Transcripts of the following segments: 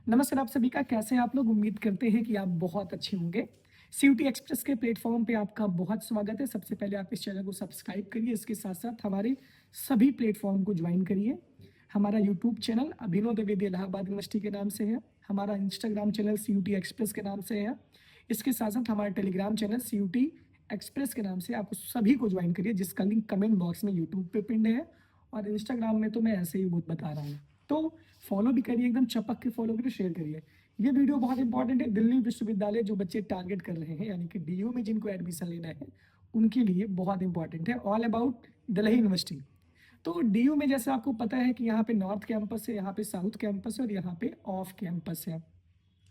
नमस्कार आप सभी का, कैसे हैं आप लोग? उम्मीद करते हैं कि आप बहुत अच्छे होंगे। सीयूटी एक्सप्रेस के प्लेटफॉर्म पे आपका बहुत स्वागत है। सबसे पहले आप इस चैनल को सब्सक्राइब करिए, इसके साथ-साथ हमारे सभी प्लेटफॉर्म को ज्वाइन करिए। हमारा यूट्यूब चैनल अभिनव द्विवेदी इलाहाबाद यूनिवर्सिटी के नाम से है। हमारा इंस्टाग्राम चैनल सीयूटी एक्सप्रेस के नाम से है। इसके साथ-साथ हमारा टेलीग्राम चैनल सीयूटी एक्सप्रेस के नाम से, आप उस सभी को ज्वाइन करिए, जिसका लिंक कमेंट बॉक्स में यूट्यूब पे पिन्ड है और इंस्टाग्राम में तो मैं ऐसे ही बहुत बता रहा हूँ। तो फॉलो भी करिए, एकदम चपक के फॉलो करिए, शेयर करिए। ये वीडियो बहुत इंपॉर्टेंट है। दिल्ली विश्वविद्यालय जो बच्चे टारगेट कर रहे हैं, यानी कि डीयू में जिनको एडमिशन लेना है, उनके लिए बहुत इंपॉर्टेंट है। All about Delhi university. तो डीयू में जैसे आपको पता है कि यहाँ पे नॉर्थ कैंपस है, यहाँ पे साउथ कैंपस है और यहाँ पे ऑफ कैंपस है।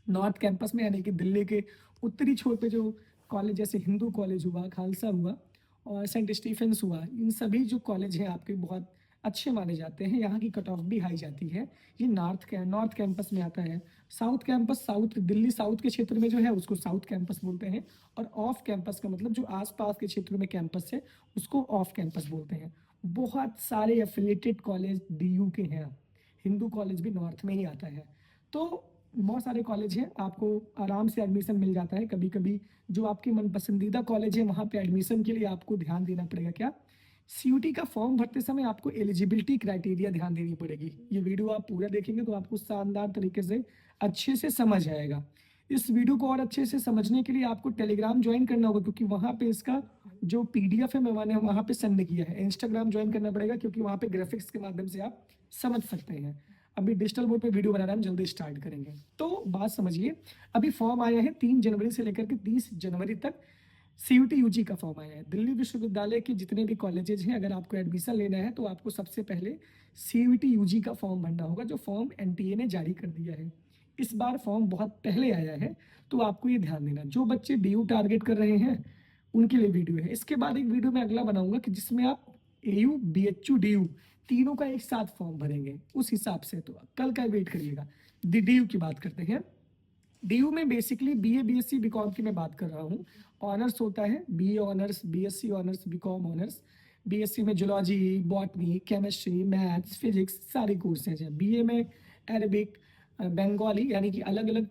नॉर्थ कैंपस में यानी कि दिल्ली के उत्तरी छोर पे जो कॉलेज, जैसे हिंदू कॉलेज हुआ, खालसा हुआ और सेंट स्टीफेंस हुआ, इन सभी जो कॉलेज हैं आपके बहुत अच्छे माने जाते हैं। यहाँ की कट ऑफ भी हाई जाती है। ये नॉर्थ कैंपस में आता है। South campus, south Delhi south के क्षेत्र में जो है उसको साउथ कैंपस बोलते हैं। और ऑफ कैंपस का मतलब जो आसपास के क्षेत्रों में कैंपस है उसको ऑफ कैंपस बोलते हैं। बहुत सारे एफिलेटेड कॉलेज डीयू के हैं। हिंदू कॉलेज भी नॉर्थ में ही आता है। तो बहुत सारे कॉलेज हैं, आपको आराम से एडमिशन मिल जाता है। कभी कभी जो आपके मन पसंदीदा कॉलेज है वहाँ पे एडमिशन के लिए आपको ध्यान देना पड़ेगा। क्या? सीयूटी का फॉर्म भरते समय आपको एलिजिबिलिटी क्राइटेरिया ध्यान देनी पड़ेगी। ये वीडियो आप पूरा देखेंगे तो आपको शानदार तरीके से अच्छे से समझ आएगा। इस वीडियो को और अच्छे से समझने के लिए आपको टेलीग्राम ज्वाइन करना होगा, क्योंकि वहाँ पे इसका जो पीडीएफ है मैंने वहाँ पे सेंड किया है। इंस्टाग्राम ज्वाइन करना पड़ेगा, क्योंकि वहाँ पे ग्राफिक्स के माध्यम से आप समझ सकते हैं। अभी डिजिटल बोर्ड पे वीडियो बना रहा हम जल्दी स्टार्ट करेंगे। तो बात समझिए, अभी फॉर्म आया है 3 जनवरी से लेकर के 30 जनवरी तक। सीयूटी यूजी का फॉर्म आया है। दिल्ली विश्वविद्यालय के जितने भी कॉलेजेज हैं, अगर आपको एडमिशन लेना है तो आपको सबसे पहले सीयूटी यूजी का फॉर्म भरना होगा, जो फॉर्म एनटीए ने जारी कर दिया है। इस बार फॉर्म बहुत पहले आया है, तो आपको ये ध्यान देना। जो बच्चे डीयू टारगेट कर रहे हैं उनके लिए वीडियो है। इसके बाद एक वीडियो मैं अगला बनाऊंगा कि जिसमें आप एयू, बीएचयू, डीयू तीनों का एक साथ फॉर्म भरेंगे। उस हिसाब से तो कल का वेट करिएगा। डीयू की बात करते हैं। डीयू में बेसिकली बीए, बीएससी, बीकॉम की मैं बात कर रहा हूँ। ऑनर्स होता है BA honours, BSc honours, BCom honours. BSc में zoology, botany, chemistry, maths, physics सारे कोर्सेज हैं। बीए में अरबिक, बंगाली, यानी कि अलग अलग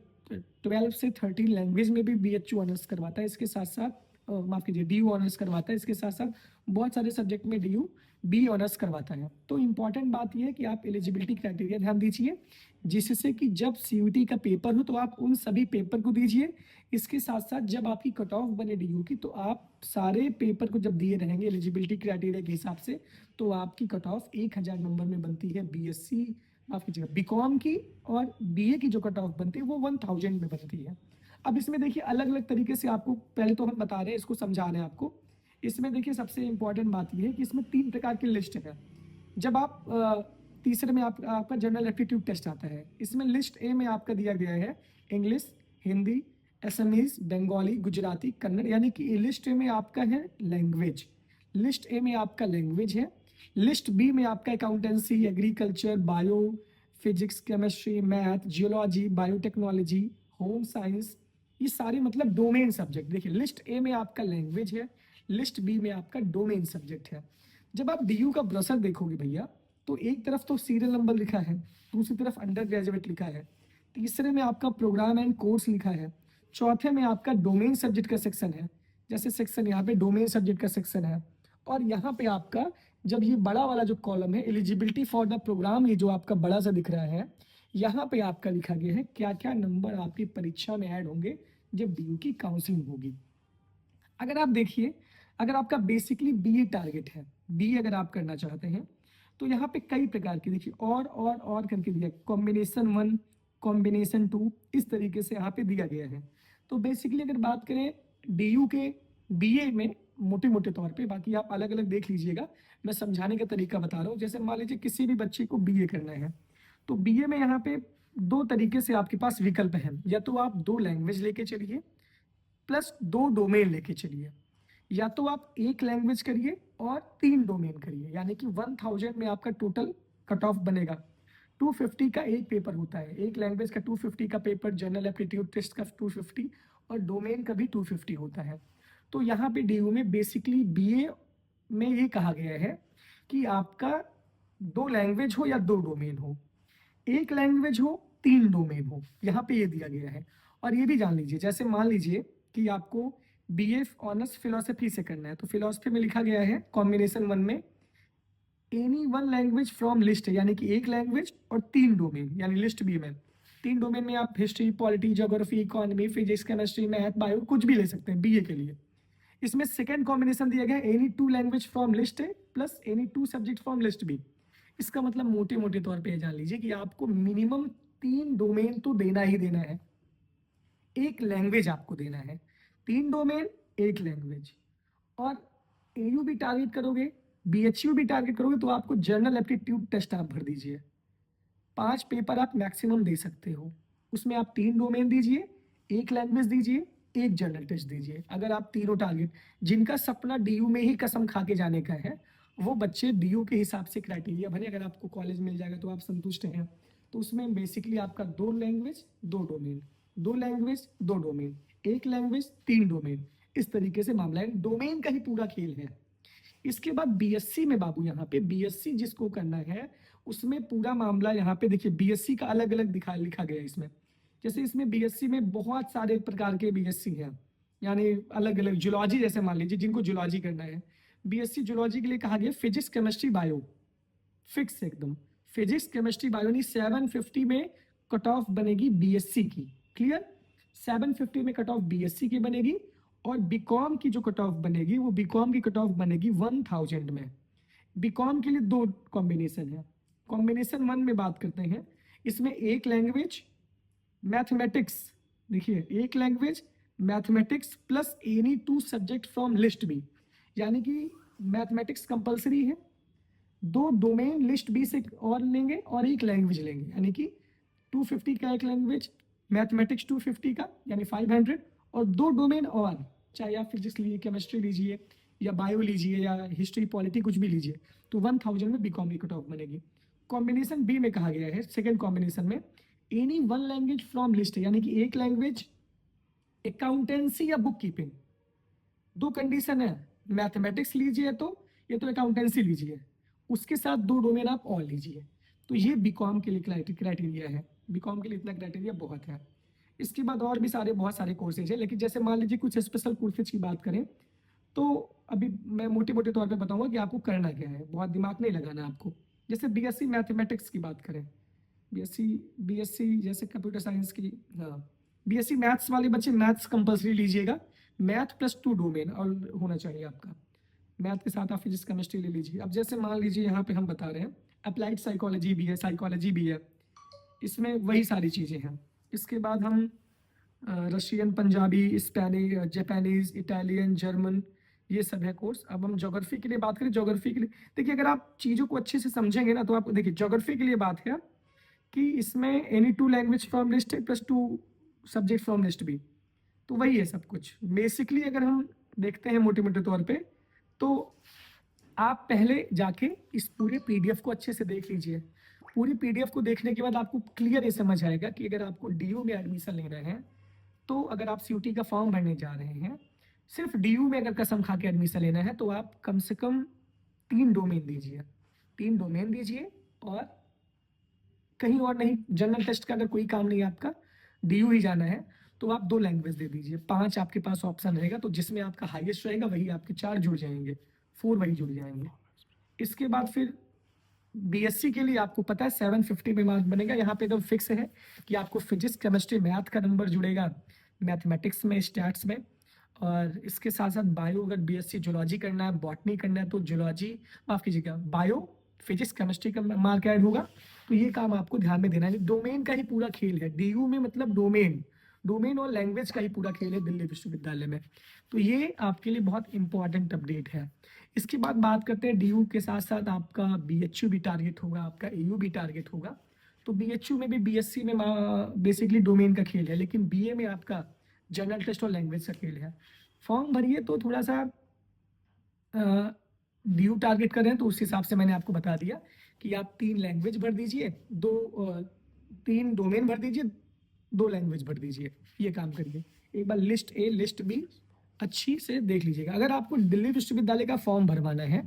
12 से 13 लैंग्वेज में भी बीएचयू ऑनर्स करवाता है। इसके साथ साथ माफ कीजिए, डीयू ऑनर्स करवाता है। इसके साथ साथ बहुत सारे सब्जेक्ट में डीयू बी ऑनर्स करवाता है। तो इंपॉर्टेंट बात यह है कि आप एलिजिबिलिटी क्राइटेरिया ध्यान दीजिए, जिससे कि जब सीयूटी का पेपर हो तो आप उन सभी पेपर को दीजिए। इसके साथ साथ जब आपकी कट ऑफ बने डीयू की, तो आप सारे पेपर को जब दिए रहेंगे एलिजिबिलिटी क्राइटेरिया के हिसाब से, तो आपकी कट ऑफ 1000 नंबर में बनती है। बीएससी, माफ कीजिएगा, बीकॉम की और बीए की जो कट ऑफ बनती है वो 1000 में बनती है। अब इसमें देखिए अलग अलग तरीके से आपको, पहले तो हम बता रहे हैं, इसको समझा रहे हैं आपको। इसमें देखिए सबसे इंपॉर्टेंट बात यह है कि इसमें 3 प्रकार की लिस्ट है। जब आप तीसरे में आपका जनरल एप्टीट्यूड टेस्ट आता है। इसमें लिस्ट ए में आपका दिया गया है इंग्लिश, हिंदी, असमीज, बंगाली, गुजराती, कन्नड़, यानी कि लिस्ट ए में आपका है लैंग्वेज। लिस्ट ए में आपका लैंग्वेज है। लिस्ट बी में आपका accountancy, agriculture, bio, physics, chemistry, math, geology, biotechnology, home science, ये सारे मतलब डोमेन सब्जेक्ट। देखिए लिस्ट ए में आपका लैंग्वेज है, लिस्ट बी में आपका डोमेन सब्जेक्ट है। जब आप डीयू का ब्रोशर देखोगे भैया, तो एक तरफ तो सीरियल नंबर लिखा है, दूसरी तरफ अंडर ग्रेजुएट लिखा है, तीसरे में आपका प्रोग्राम एंड कोर्स लिखा है, चौथे में आपका डोमेन सब्जेक्ट का सेक्शन है। जैसे सेक्शन यहाँ पे डोमेन सब्जेक्ट का सेक्शन है। और यहाँ पे आपका जब ये बड़ा वाला जो कॉलम है एलिजिबिलिटी फॉर द प्रोग्राम, ये जो आपका बड़ा सा दिख रहा है, यहाँ पे आपका लिखा गया है क्या क्या नंबर आपकी परीक्षा में ऐड होंगे जब डीयू की काउंसलिंग होगी। अगर आप देखिए, अगर आपका बेसिकली बीए टारगेट है, बीए अगर आप करना चाहते हैं, तो यहाँ पे कई प्रकार की देखिए और करके दिया, कॉम्बिनेशन 1, कॉम्बिनेशन 2, इस तरीके से यहाँ पे दिया गया है। तो बेसिकली अगर बात करें डीयू के बीए में मोटे मोटे तौर पे, बाकी आप अलग अलग देख लीजिएगा, मैं समझाने का तरीका बता रहा हूँ। जैसे मान लीजिए किसी भी बच्चे को बीए करना है, तो बीए में यहाँ पे 2 तरीके से आपके पास विकल्प हैं। या तो आप 2 लैंग्वेज लेके चलिए प्लस 2 डोमेन लेके चलिए, या तो आप 1 लैंग्वेज करिए और 3 डोमेन करिए, यानी कि 1000 में आपका टोटल कट ऑफ बनेगा। 250 का एक पेपर होता है, एक लैंग्वेज का 250 का पेपर, जनरल एप्टीट्यूड टेस्ट का 250 और डोमेन का भी 250 होता है। तो यहाँ पे डीयू में बेसिकली बीए में ये कहा गया है कि आपका 2 लैंग्वेज हो या 2 डोमेन हो। 1 लैंग्वेज हो 3 डोमेन हो, यहाँ पे ये दिया गया है। और ये भी जान लीजिए, जैसे मान लीजिए कि आपको बीए ऑनर्स फिलोसफी से करना है, तो फिलोसफी में लिखा गया है कॉम्बिनेशन 1 में any one language from list है, यानी कि एक लैंग्वेज और 3 डोमेन, यानी लिस्ट बी में 3 डोमेन में आप history, polity, geography, economy, physics, chemistry, math, bio कुछ भी ले सकते हैं बीए के लिए। इसमें सेकंड कॉम्बिनेशन दिया गया है any 2 language from list A plus any 2 subject from list B. इसका मतलब मोटे मोटे तौर पे जान लीजिए कि आपको मिनिमम 3 डोमेन तो देना ही देना है, एक लैंग्वेज आपको देना है, 3 डोमेन एक लैंग्वेज। और एयू भी टारगेट करोगे, बीएचयू भी टारगेट करोगे, तो आपको जर्नल एप्टीट्यूड टेस्ट आप भर दीजिए। 5 पेपर आप मैक्सिमम दे सकते हो, उसमें आप 3 डोमेन दीजिए, एक लैंग्वेज दीजिए, एक जर्नल टेस्ट दीजिए। अगर आप तीनों टारगेट, जिनका सपना डीयू में ही कसम खा के जाने का है, वो बच्चे डीयू के हिसाब से क्राइटेरिया भरे। अगर आपको कॉलेज मिल जाएगा तो आप संतुष्ट हैं, तो उसमें बेसिकली आपका 2 लैंग्वेज 2 डोमेन, 2 लैंग्वेज 2 डोमेन, एक लैंग्वेज 3 डोमेन, इस तरीके से मामला है। डोमेन का ही पूरा खेल है। इसके बाद बीएससी में बाबू, यहाँ पे बीएससी जिसको करना है उसमें पूरा मामला, यहाँ पे देखिए बीएससी का अलग अलग लिखा गया है इसमें। जैसे इसमें बीएससी में बहुत सारे प्रकार के बीएससी हैं, यानी अलग अलग जूलॉजी, जैसे मान लीजिए जिनको जूलॉजी करना है, बीएससी जूलॉजी के लिए कहा गया फिजिक्स, केमिस्ट्री, बायो, फिक्स एकदम फिजिक्स, केमिस्ट्री, बायो, नहीं 750 में कट ऑफ बनेगी बीएससी की। क्लियर, 750 में कट ऑफ बीएससी की बनेगी। और बीकॉम की जो कट ऑफ बनेगी, वो बीकॉम की कट ऑफ बनेगी 1000 में। बीकॉम के लिए 2 कॉम्बिनेशन है। कॉम्बिनेशन 1 में बात करते हैं, इसमें एक लैंग्वेज मैथमेटिक्स, देखिए एक language mathematics plus any 2 subject from list B, यानी कि मैथमेटिक्स कंपलसरी है, 2 डोमेन लिस्ट बी से और लेंगे और एक लैंग्वेज लेंगे, यानी कि 250 का एक लैंग्वेज, मैथमेटिक्स 250 का यानी 500, और 2 डोमेन और, चाहे आप फिजिक्स लीजिए, केमिस्ट्री लीजिए, या बायो लीजिए, या हिस्ट्री, पॉलिटी कुछ भी लीजिए, तो 1000 में बीकॉम की कट ऑफ बनेगी। कॉम्बिनेशन बी में कहा गया है, सेकेंड कॉम्बिनेशन में any one language from list, यानी कि एक लैंग्वेज अकाउंटेंसी या बुक कीपिंग। 2 कंडीशन है, मैथमेटिक्स लीजिए तो, ये तो अकाउंटेंसी लीजिए, उसके साथ 2 डोमेन आप और लीजिए। तो ये बीकॉम के लिए क्राइटेरिया है, बीकॉम के लिए इतना क्राइटेरिया बहुत है। इसके बाद और भी बहुत सारे कोर्सेज है, लेकिन जैसे मान लीजिए कुछ स्पेशल कोर्सेज की बात करें, तो अभी मैं मोटे मोटे तौर पे बताऊंगा कि आपको करना क्या है, बहुत दिमाग नहीं लगाना आपको। जैसे बीएससी मैथमेटिक्स की बात करें, बीएससी बीएससी जैसे कंप्यूटर साइंस की, हाँ, बीएससी मैथ्स वाले बच्चे मैथ्स कंपलसरी लीजिएगा, मैथ प्लस 2 डोमेन और होना चाहिए आपका। मैथ के साथ आप फिजिक्स, केमिस्ट्री ले लीजिए। अब जैसे मान लीजिए यहाँ पे हम बता रहे हैं अप्लाइड साइकोलॉजी भी है, साइकोलॉजी भी है, इसमें वही सारी चीज़ें हैं। इसके बाद हम Russian, Punjabi, Spanish, Japanese, Italian, German, ये सब है कोर्स। अब हम ज्योग्राफी के लिए बात करें, ज्योग्राफी के लिए देखिए, अगर आप चीज़ों को अच्छे से समझेंगे ना, तो आप देखिए ज्योग्राफी के लिए बात है कि इसमें एनी 2 लैंग्वेज फ्रॉम लिस्ट है प्लस 2 सब्जेक्ट फ्रॉम लिस्ट भी, तो वही है सब कुछ बेसिकली। अगर हम देखते हैं मोटे मोटे तौर पे, तो आप पहले जाके इस पूरे पीडीएफ को अच्छे से देख लीजिए। पूरी पीडीएफ को देखने के बाद आपको क्लियर ये समझ आएगा कि अगर आपको डीयू में एडमिशन लेना है, तो अगर आप सीयूटी का फॉर्म भरने जा रहे हैं, सिर्फ डीयू में अगर कसम खा के एडमिशन लेना है, तो आप कम से कम 3 डोमेन दीजिए, 3 डोमेन दीजिए, और कहीं और नहीं। जनरल टेस्ट का अगर कोई काम नहीं है आपका, डीयू ही जाना है, तो आप 2 लैंग्वेज दे दीजिए। 5 आपके पास ऑप्शन रहेगा, तो जिसमें आपका हाईएस्ट रहेगा वही आपके 4 जुड़ जाएंगे, 4 वही जुड़ जाएंगे। इसके बाद फिर बीएससी के लिए आपको पता है 750 में मार्क बनेगा। यहाँ पे एकदम फिक्स है कि आपको फिजिक्स, केमिस्ट्री, मैथ का नंबर जुड़ेगा, मैथमेटिक्स में, स्टैट्स में, और इसके साथ साथ बायो, अगर बीएससी जूलॉजी करना है, बॉटनी करना है, तो जूलॉजी, माफ कीजिएगा, बायो, फिजिक्स, केमिस्ट्री का मार्क ऐड होगा। तो ये काम आपको ध्यान में देना है। डोमेन का ही पूरा खेल है डीयू में, मतलब डोमेन, डोमेन और लैंग्वेज का ही पूरा खेल है दिल्ली विश्वविद्यालय में। तो ये आपके लिए बहुत इंपॉर्टेंट अपडेट है। इसके बाद बात करते हैं, डीयू के साथ साथ आपका बीएचयू भी टारगेट होगा, आपका एयू भी टारगेट होगा। तो बीएचयू में भी बीएससी में बेसिकली डोमेन का खेल है, लेकिन बीए में आपका जनरल टेस्ट और लैंग्वेज का खेल है। फॉर्म भरिए तो थोड़ा सा डीयू टारगेट कर रहे हैं, तो उस हिसाब से मैंने आपको बता दिया कि आप 3 लैंग्वेज भर दीजिए, 3 डोमेन भर दीजिए, 2 लैंग्वेज भर दीजिए, ये काम करिए। एक बार लिस्ट ए, लिस्ट बी अच्छी से देख लीजिएगा। अगर आपको दिल्ली विश्वविद्यालय का फॉर्म भरवाना है,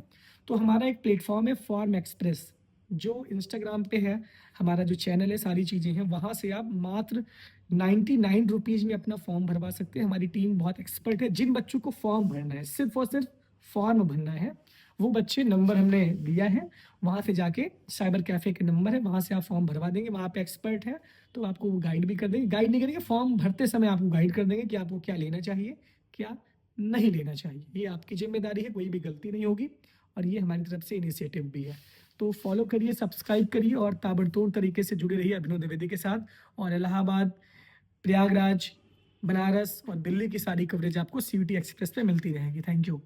तो हमारा एक प्लेटफॉर्म है फॉर्म एक्सप्रेस, जो इंस्टाग्राम पे है, हमारा जो चैनल है, सारी चीज़ें हैं, वहाँ से आप मात्र 99 रुपीज़ में अपना फॉर्म भरवा सकते हैं। हमारी टीम बहुत एक्सपर्ट है। जिन बच्चों को फॉर्म भरना है, सिर्फ़ और सिर्फ़ फॉर्म भरना है, वो बच्चे नंबर हमने दिया है, वहाँ से जाके साइबर कैफ़े के नंबर है, वहाँ से आप फॉर्म भरवा देंगे। वहाँ पे एक्सपर्ट है, तो आपको वो गाइड भी कर देंगे। गाइड नहीं करेंगे, फॉर्म भरते समय आपको गाइड कर देंगे कि आपको क्या लेना चाहिए, क्या नहीं लेना चाहिए। ये आपकी ज़िम्मेदारी है, कोई भी गलती नहीं होगी और ये हमारी तरफ से इनिशिएटिव भी है। तो फॉलो करिए, सब्सक्राइब करिए और ताबड़तोड़ तरीके से जुड़े रहिए अभिनव द्विवेदी के साथ। और इलाहाबाद, प्रयागराज, बनारस और दिल्ली की सारी कवरेज आपको सीयूटी एक्सप्रेस पे मिलती रहेगी। Thank you.